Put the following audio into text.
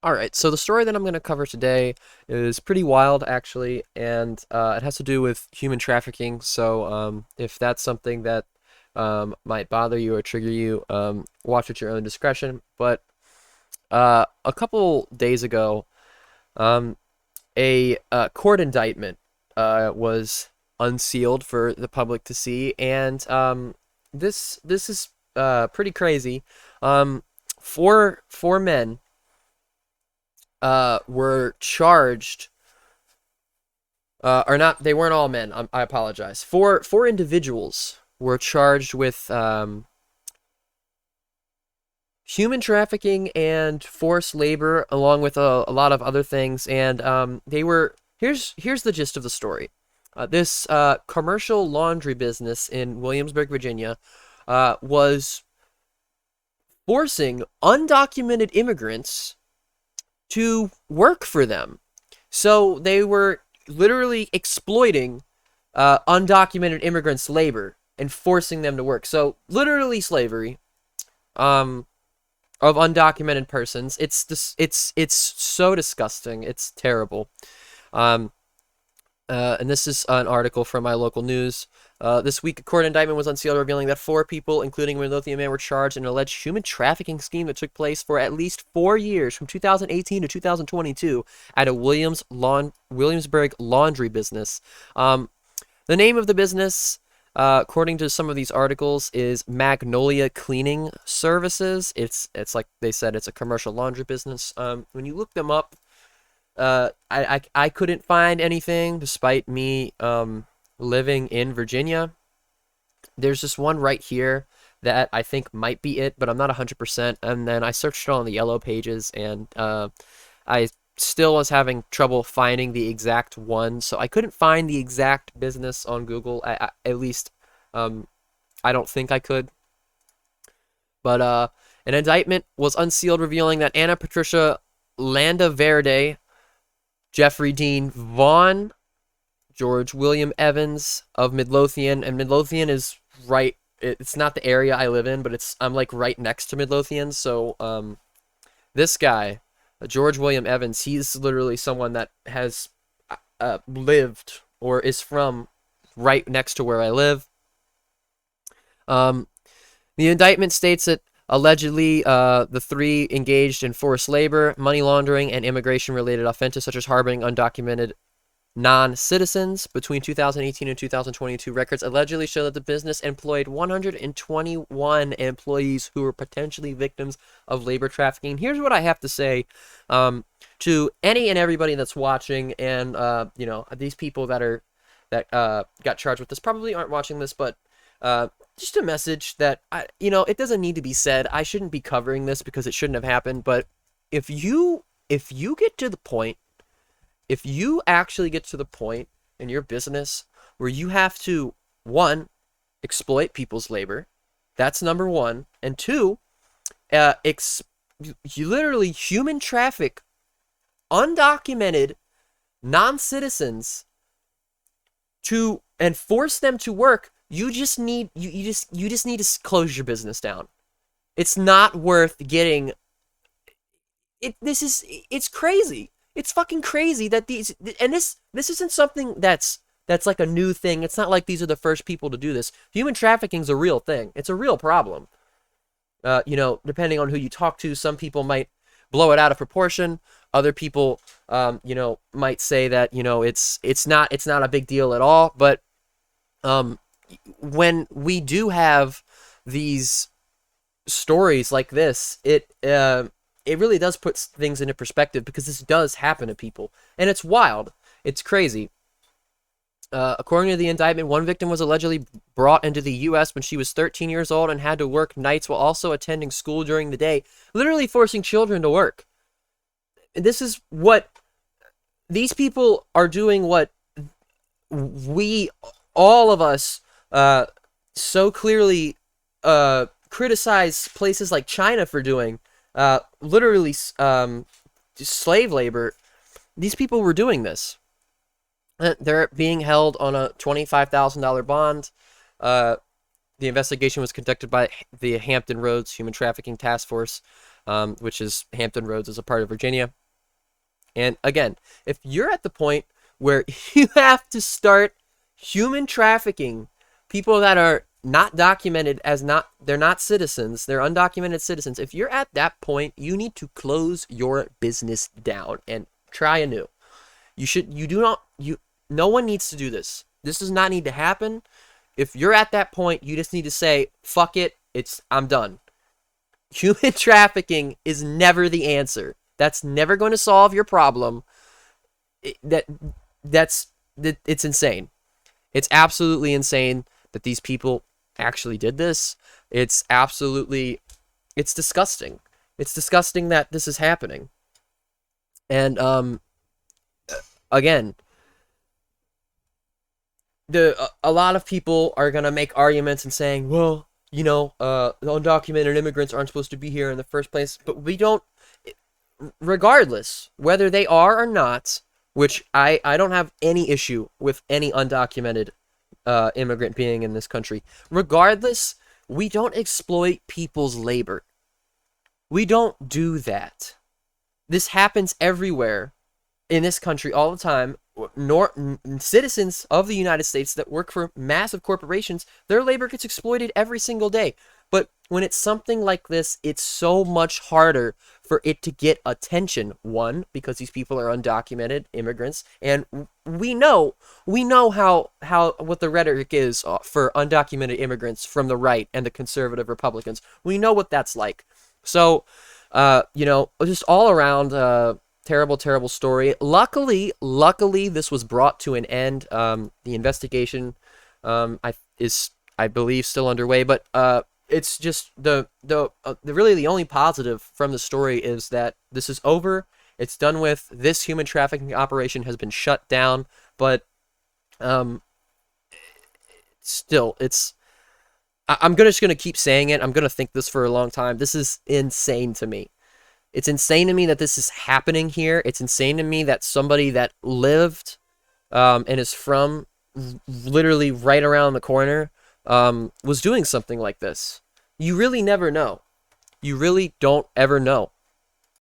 All right, so the story that I'm going to cover today is pretty wild, actually, and it has to do with human trafficking. So, if that's something that might bother you or trigger you, watch at your own discretion. But a couple days ago, um, a court indictment was unsealed for the public to see, and this is pretty crazy. Um, four men were charged, or not, they weren't all men. I apologize. Four individuals were charged with human trafficking and forced labor, along with a lot of other things. And they were here's the gist of the story. This commercial laundry business in Williamsburg, Virginia, was forcing undocumented immigrants to work for them. So they were literally exploiting undocumented immigrants' labor and forcing them to work. So literally slavery um, of undocumented persons. It's so disgusting. It's terrible. Um, and this is an article from my local news. This week, a court indictment was unsealed, revealing that four people, including a Midlothian man, were charged in an alleged human trafficking scheme that took place for at least 4 years, from 2018 to 2022, at a Williamsburg laundry business. The name of the business, according to some of these articles, is Magnolia Cleaning Services. It's like they said, it's a commercial laundry business. When you look them up, I couldn't find anything despite me living in Virginia. There's just one right here that I think might be it, but I'm not 100%. And then I searched it on the yellow pages, and I still was having trouble finding the exact one. So I couldn't find the exact business on Google. At least, I don't think I could. But an indictment was unsealed, revealing that Anna Patricia Landaverde, Jeffrey Dean Vaughn, George William Evans of Midlothian, and Midlothian is right. It's not the area I live in, but I'm like right next to Midlothian. So this guy, George William Evans, he's literally someone that has lived or is from right next to where I live. Um, the indictment states that allegedly the three engaged in forced labor, money laundering, and immigration-related offenses such as harboring undocumented non-citizens. Between 2018 and 2022, records allegedly show that the business employed 121 employees who were potentially victims of labor trafficking. Here's what I have to say to any and everybody that's watching, and these people that got charged with this probably aren't watching this, but just a message that it doesn't need to be said. I shouldn't be covering this because it shouldn't have happened. But if you get to the point, if you actually get to the point in your business where you have to, one, exploit people's labor, that's number one, and two, you literally human traffic undocumented non-citizens and force them to work, you just need to close your business down. It's not worth getting it. It's crazy. It's fucking crazy that this isn't something that's like a new thing. It's not like these are the first people to do this. Human trafficking's a real thing. It's a real problem. Depending on who you talk to, some people might blow it out of proportion. Other people, might say that it's not a big deal at all. But when we do have these stories like this, it really does put things into perspective, because this does happen to people, and it's wild. It's crazy. According to the indictment, one victim was allegedly brought into the U.S. when she was 13 years old and had to work nights while also attending school during the day, literally forcing children to work. This is what these people are doing, what all of us, so clearly criticize places like China for doing. Literally slave labor. These people were doing this. They're being held on a $25,000 bond. The investigation was conducted by the Hampton Roads Human Trafficking Task Force. which is Hampton Roads is a part of Virginia. And again, if you're at the point where you have to start human trafficking people that are not documented as they're not citizens, they're undocumented citizens. If you're at that point, you need to close your business down and try anew. You do not, no one needs to do this. This does not need to happen. If you're at that point, you just need to say, fuck it, I'm done. Human trafficking is never the answer. That's never going to solve your problem. It's insane. It's absolutely insane that these people actually did this. It's disgusting. It's disgusting that this is happening. And again, a lot of people are gonna make arguments and saying, well, the undocumented immigrants aren't supposed to be here in the first place, but we don't. Regardless whether they are or not, which I don't have any issue with any undocumented immigrant being in this country. Regardless, we don't exploit people's labor. We don't do that. This happens everywhere in this country all the time. Citizens of the United States that work for massive corporations, their labor gets exploited every single day. But when it's something like this, it's so much harder for it to get attention. One, because these people are undocumented immigrants, and we know how what the rhetoric is for undocumented immigrants from the right and the conservative Republicans. We know what that's like. So, just all around terrible story. Luckily, this was brought to an end. The investigation I believe still underway, but it's just really the only positive from the story is that this is over. It's done with. This human trafficking operation has been shut down, but still, I'm just gonna keep saying it. I'm gonna think this for a long time. This is insane to me. It's insane to me that this is happening here. It's insane to me that somebody that lived and is from literally right around the corner was doing something like this. You really never know. You really don't ever know.